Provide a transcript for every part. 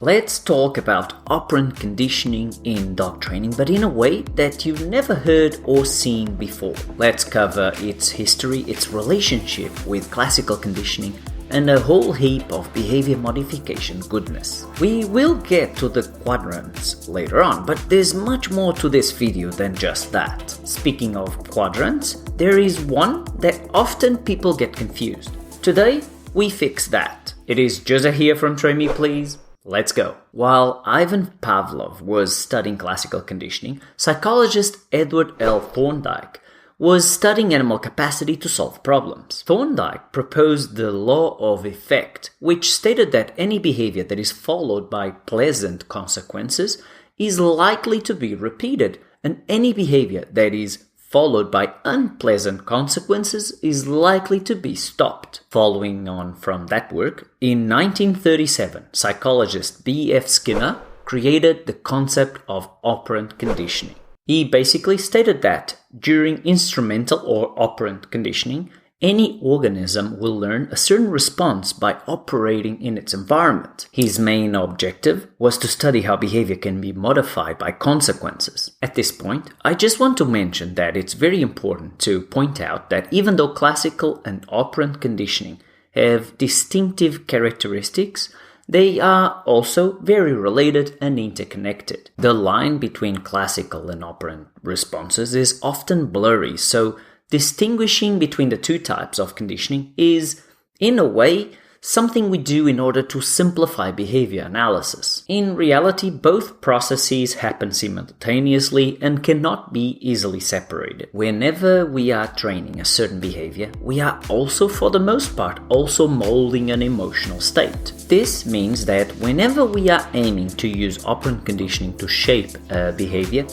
Let's talk about operant conditioning in dog training, but in a way that you've never heard or seen before. Let's cover its history, its relationship with classical conditioning, and a whole heap of behavior modification goodness. We will get to the quadrants later on, but there's much more to this video than just that. Speaking of quadrants, there is one that often people get confused. Today, we fix that. It is Jose here from Train Me Please. Let's go. While Ivan Pavlov was studying classical conditioning, psychologist Edward L. Thorndike was studying animal capacity to solve problems. Thorndike proposed the law of effect, which stated that any behavior that is followed by pleasant consequences is likely to be repeated, and any behavior that is followed by unpleasant consequences is likely to be stopped. Following on from that work, in 1937, psychologist B.F. Skinner created the concept of operant conditioning. He basically stated that during instrumental or operant conditioning, any organism will learn a certain response by operating in its environment. His main objective was to study how behavior can be modified by consequences. At this point, I just want to mention that it's very important to point out that even though classical and operant conditioning have distinctive characteristics, they are also very related and interconnected. The line between classical and operant responses is often blurry, so distinguishing between the two types of conditioning is, in a way, something we do in order to simplify behavior analysis. In reality, both processes happen simultaneously and cannot be easily separated. Whenever we are training a certain behavior, we are also, for the most part, also molding an emotional state. This means that whenever we are aiming to use operant conditioning to shape a behavior,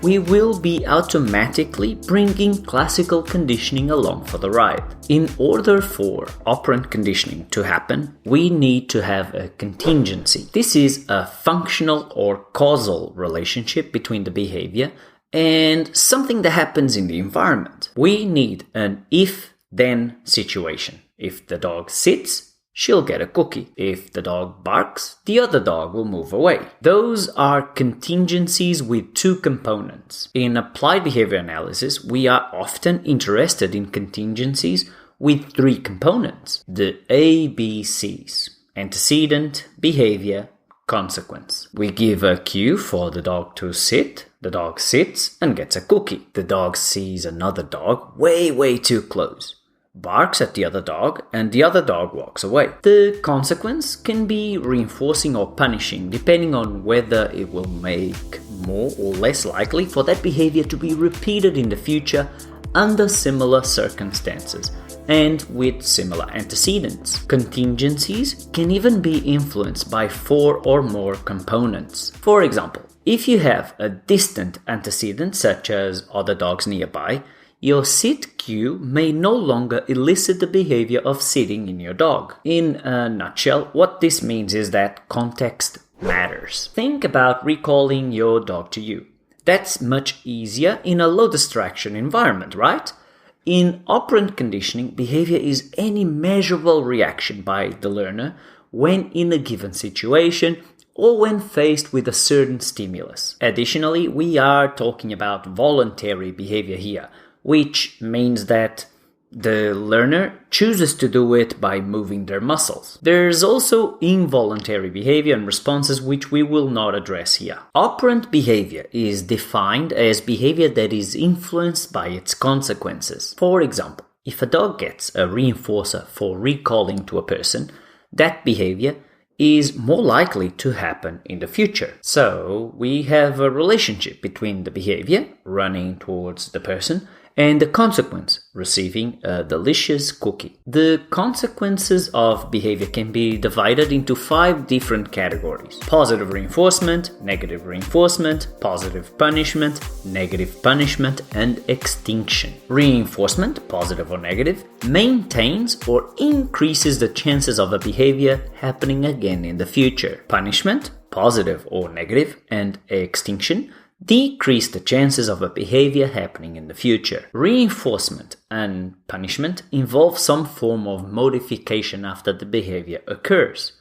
we will be automatically bringing classical conditioning along for the ride. In order for operant conditioning to happen, we need to have a contingency. This is a functional or causal relationship between the behavior and something that happens in the environment. We need an if-then situation. If the dog sits, she'll get a cookie. If the dog barks, the other dog will move away. Those are contingencies with two components. In applied behavior analysis, we are often interested in contingencies with three components. The ABCs: antecedent, behavior, consequence. We give a cue for the dog to sit. The dog sits and gets a cookie. The dog sees another dog way too close, barks at the other dog, and the other dog walks away. The consequence can be reinforcing or punishing, depending on whether it will make more or less likely for that behavior to be repeated in the future under similar circumstances and with similar antecedents. Contingencies can even be influenced by 4 or more components. For example, if you have a distant antecedent, such as other dogs nearby, your sit cue may no longer elicit the behavior of sitting in your dog. In a nutshell, what this means is that context matters. Think about recalling your dog to you. That's much easier in a low distraction environment, right? In operant conditioning, behavior is any measurable reaction by the learner when in a given situation or when faced with a certain stimulus. Additionally, we are talking about voluntary behavior here, which means that the learner chooses to do it by moving their muscles. There's also involuntary behavior and responses, which we will not address here. Operant behavior is defined as behavior that is influenced by its consequences. For example, if a dog gets a reinforcer for recalling to a person, that behavior is more likely to happen in the future. So we have a relationship between the behavior, running towards the person, and the consequence, receiving a delicious cookie. The consequences of behavior can be divided into 5 different categories: positive reinforcement, negative reinforcement, positive punishment, negative punishment, and extinction. Reinforcement, positive or negative, maintains or increases the chances of a behavior happening again in the future. Punishment, positive or negative, and extinction decrease the chances of a behavior happening in the future. Reinforcement and punishment involve some form of modification after the behavior occurs.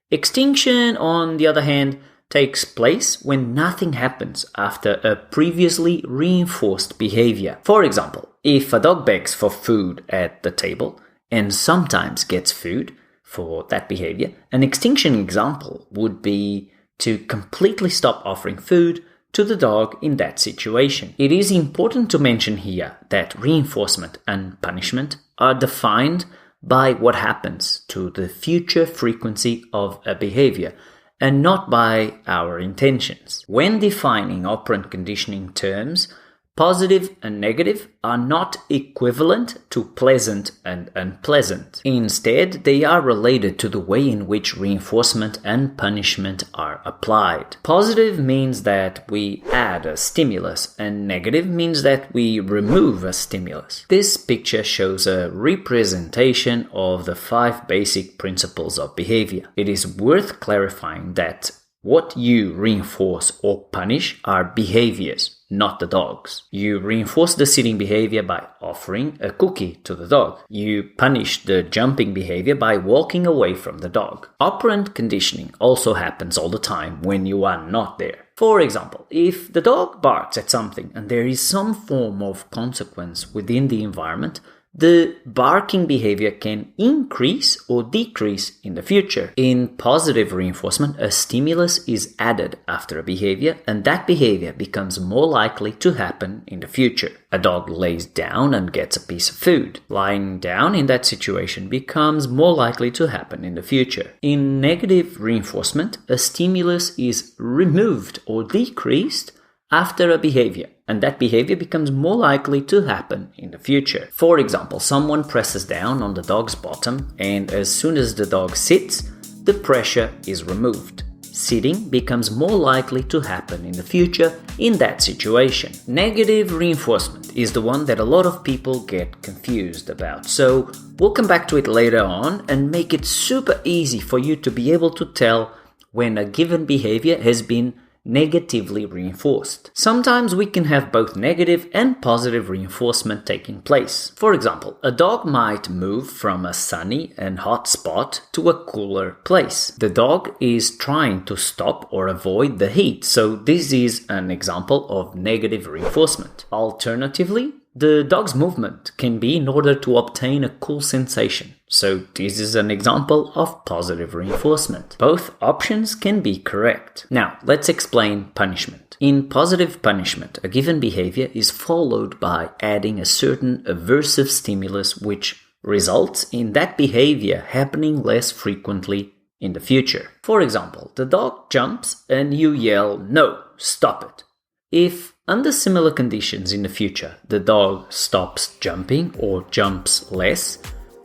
Extinction, on the other hand, takes place when nothing happens after a previously reinforced behavior. For example, if a dog begs for food at the table and sometimes gets food for that behavior, an extinction example would be to completely stop offering food to the dog in that situation. It is important to mention here that reinforcement and punishment are defined by what happens to the future frequency of a behavior, and not by our intentions. When defining operant conditioning terms, positive and negative are not equivalent to pleasant and unpleasant. Instead, they are related to the way in which reinforcement and punishment are applied. Positive means that we add a stimulus, and negative means that we remove a stimulus. This picture shows a representation of the 5 basic principles of behavior. It is worth clarifying that what you reinforce or punish are behaviors, not the dogs. You reinforce the sitting behavior by offering a cookie to the dog. You punish the jumping behavior by walking away from the dog. Operant conditioning also happens all the time when you are not there. For example, if the dog barks at something and there is some form of consequence within the environment, the barking behavior can increase or decrease in the future. In positive reinforcement, a stimulus is added after a behavior, and that behavior becomes more likely to happen in the future. A dog lays down and gets a piece of food. Lying down in that situation becomes more likely to happen in the future. In negative reinforcement, a stimulus is removed or decreased after a behavior, and that behavior becomes more likely to happen in the future. For example, someone presses down on the dog's bottom, and as soon as the dog sits, the pressure is removed. Sitting becomes more likely to happen in the future in that situation. Negative reinforcement is the one that a lot of people get confused about, so we'll come back to it later on and make it super easy for you to be able to tell when a given behavior has been negatively reinforced. Sometimes we can have both negative and positive reinforcement taking place. For example, a dog might move from a sunny and hot spot to a cooler place. The dog is trying to stop or avoid the heat, so this is an example of negative reinforcement. Alternatively, the dog's movement can be in order to obtain a cool sensation. So this is an example of positive reinforcement. Both options can be correct. Now, let's explain punishment. In positive punishment, a given behavior is followed by adding a certain aversive stimulus which results in that behavior happening less frequently in the future. For example, the dog jumps and you yell, "No, stop it." If under similar conditions in the future, the dog stops jumping or jumps less,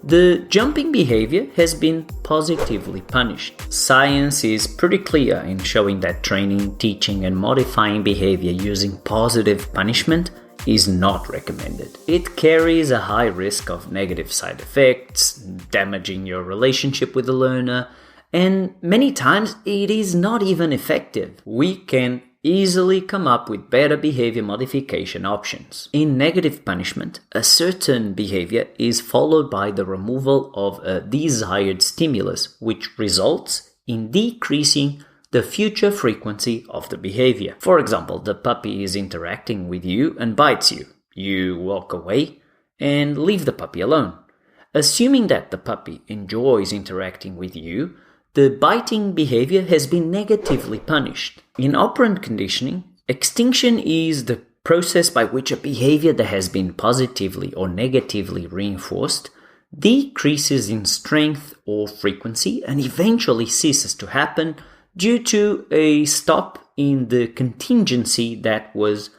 the jumping behavior has been positively punished. Science is pretty clear in showing that training, teaching, and modifying behavior using positive punishment is not recommended. It carries a high risk of negative side effects, damaging your relationship with the learner, and many times it is not even effective. We can easily come up with better behavior modification options. In negative punishment, a certain behavior is followed by the removal of a desired stimulus, which results in decreasing the future frequency of the behavior. For example, the puppy is interacting with you and bites you. You walk away and leave the puppy alone. Assuming that the puppy enjoys interacting with you, the biting behavior has been negatively punished. In operant conditioning, extinction is the process by which a behavior that has been positively or negatively reinforced decreases in strength or frequency and eventually ceases to happen due to a stop in the contingency that was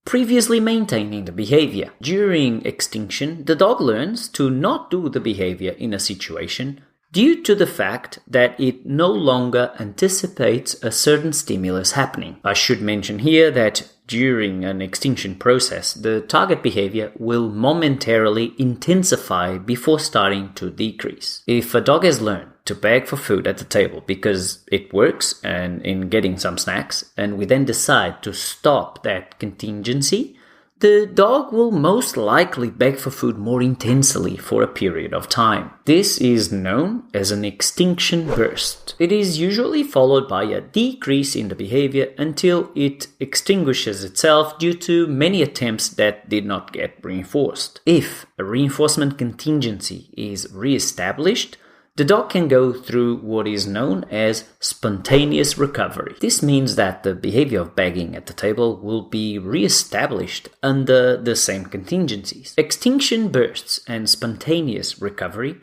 previously maintaining the behavior. During extinction, the dog learns to not do the behavior in a situation due to the fact that it no longer anticipates a certain stimulus happening. I should mention here that during an extinction process, the target behavior will momentarily intensify before starting to decrease. If a dog has learned to beg for food at the table because it works and in getting some snacks, and we then decide to stop that contingency, the dog will most likely beg for food more intensely for a period of time. This is known as an extinction burst. It is usually followed by a decrease in the behavior until it extinguishes itself due to many attempts that did not get reinforced. If a reinforcement contingency is re-established, the dog can go through what is known as spontaneous recovery. This means that the behavior of begging at the table will be re-established under the same contingencies. Extinction bursts and spontaneous recovery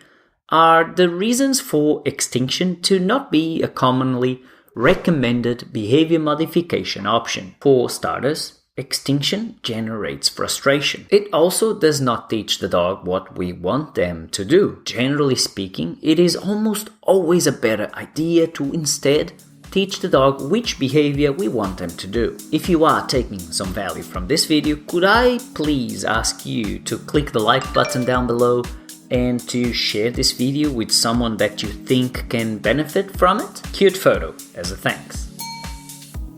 are the reasons for extinction to not be a commonly recommended behavior modification option. For starters, extinction generates frustration. It also does not teach the dog what we want them to do. Generally speaking, it is almost always a better idea to instead teach the dog which behavior we want them to do. If you are taking some value from this video, could I please ask you to click the like button down below and to share this video with someone that you think can benefit from it? Cute photo as a thanks.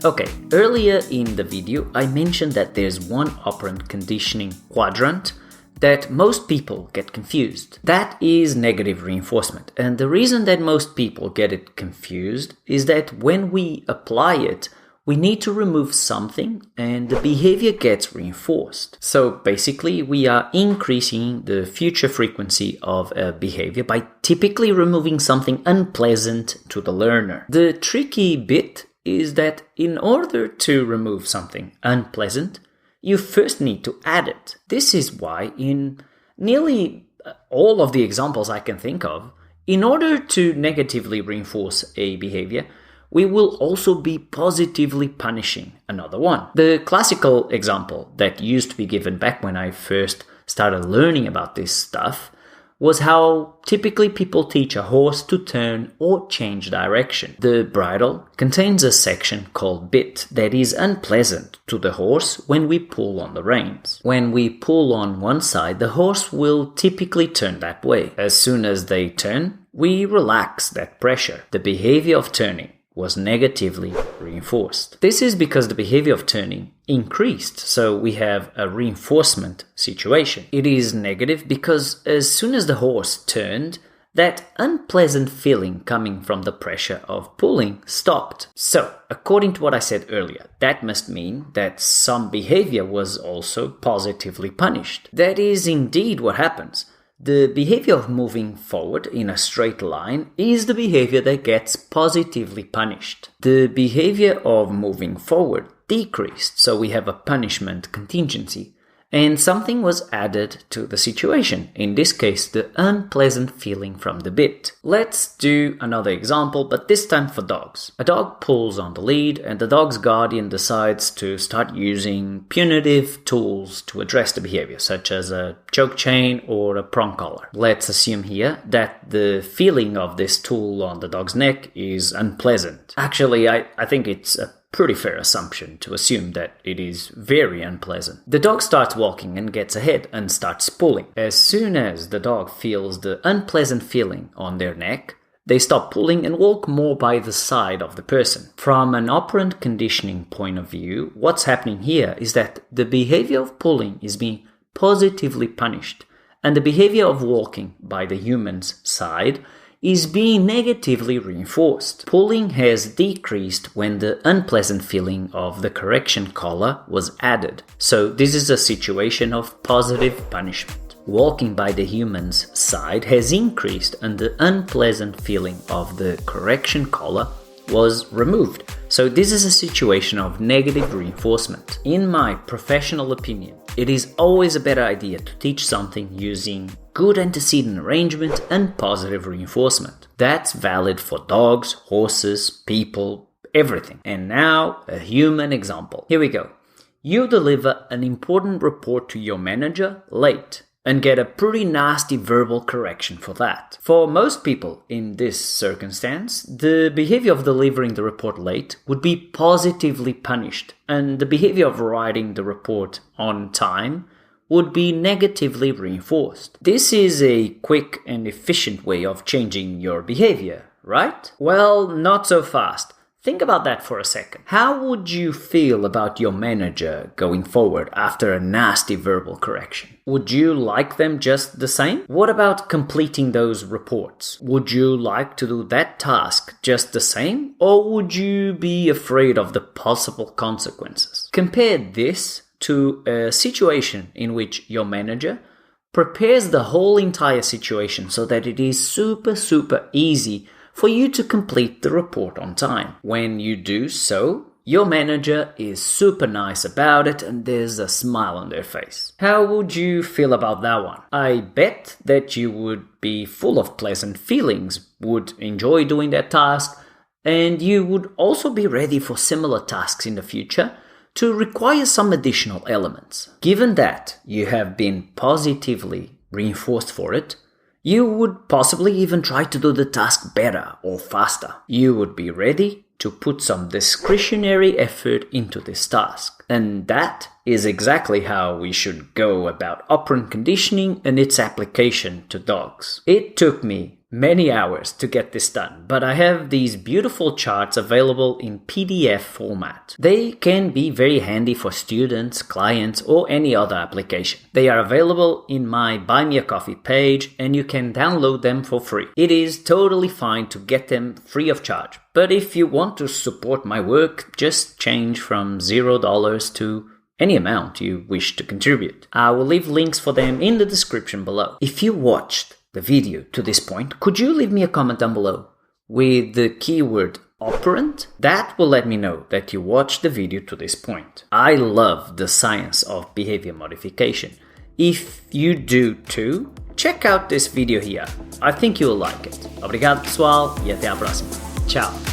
Okay, earlier in the video I mentioned that there's one operant conditioning quadrant that most people get confused. That is negative reinforcement, and the reason that most people get it confused is that when we apply it, we need to remove something and the behavior gets reinforced. So basically we are increasing the future frequency of a behavior by typically removing something unpleasant to the learner. The tricky bit is that in order to remove something unpleasant, you first need to add it. This is why in nearly all of the examples I can think of, in order to negatively reinforce a behavior, we will also be positively punishing another one. The classical example that used to be given back when I first started learning about this stuff was how typically people teach a horse to turn or change direction. The bridle contains a section called bit that is unpleasant to the horse when we pull on the reins. When we pull on one side, the horse will typically turn that way. As soon as they turn, we relax that pressure. The behavior of turning was negatively reinforced. This is because the behavior of turning increased, so we have a reinforcement situation. It is negative because as soon as the horse turned, that unpleasant feeling coming from the pressure of pulling stopped. So, according to what I said earlier, that must mean that some behavior was also positively punished. That is indeed what happens. The behavior of moving forward in a straight line is the behavior that gets positively punished. The behavior of moving forward decreased, so we have a punishment contingency, and something was added to the situation, in this case the unpleasant feeling from the bit. Let's do another example, but this time for dogs. A dog pulls on the lead and the dog's guardian decides to start using punitive tools to address the behavior, such as a choke chain or a prong collar. Let's assume here that the feeling of this tool on the dog's neck is unpleasant. Actually, I think it's a pretty fair assumption to assume that it is very unpleasant. The dog starts walking and gets ahead and starts pulling. As soon as the dog feels the unpleasant feeling on their neck, they stop pulling and walk more by the side of the person. From an operant conditioning point of view, what's happening here is that the behavior of pulling is being positively punished, and the behavior of walking by the human's side is being negatively reinforced. Pulling has decreased when the unpleasant feeling of the correction collar was added. So this is a situation of positive punishment. Walking by the human's side has increased and the unpleasant feeling of the correction collar was removed. So this is a situation of negative reinforcement. In my professional opinion, it is always a better idea to teach something using good antecedent arrangement and positive reinforcement. That's valid for dogs, horses, people, everything. And now, a human example. Here we go. You deliver an important report to your manager late and get a pretty nasty verbal correction for that. For most people in this circumstance, the behavior of delivering the report late would be positively punished, and the behavior of writing the report on time would be negatively reinforced. This is a quick and efficient way of changing your behavior, right? Well, not so fast. Think about that for a second. How would you feel about your manager going forward after a nasty verbal correction? Would you like them just the same? What about completing those reports? Would you like to do that task just the same? Or would you be afraid of the possible consequences? Compare this to a situation in which your manager prepares the whole entire situation so that it is super easy for you to complete the report on time. When you do so, your manager is super nice about it and there's a smile on their face. How would you feel about that one? I bet that you would be full of pleasant feelings, would enjoy doing that task, and you would also be ready for similar tasks in the future to require some additional elements. Given that you have been positively reinforced for it, you would possibly even try to do the task better or faster. You would be ready to put some discretionary effort into this task. And that is exactly how we should go about operant conditioning and its application to dogs. It took me many hours to get this done, but I have these beautiful charts available in PDF format. They can be very handy for students, clients, or any other application. They are available in my Buy Me a Coffee page and you can download them for free. It is totally fine to get them free of charge, but if you want to support my work, just change from $0 to any amount you wish to contribute. I will leave links for them in the description below. If you watched the video to this point, could you leave me a comment down below with the keyword operant? That will let me know that you watched the video to this point. I love the science of behavior modification. If you do too, check out this video here. I think you'll like it. Obrigado pessoal e até à próxima. Tchau!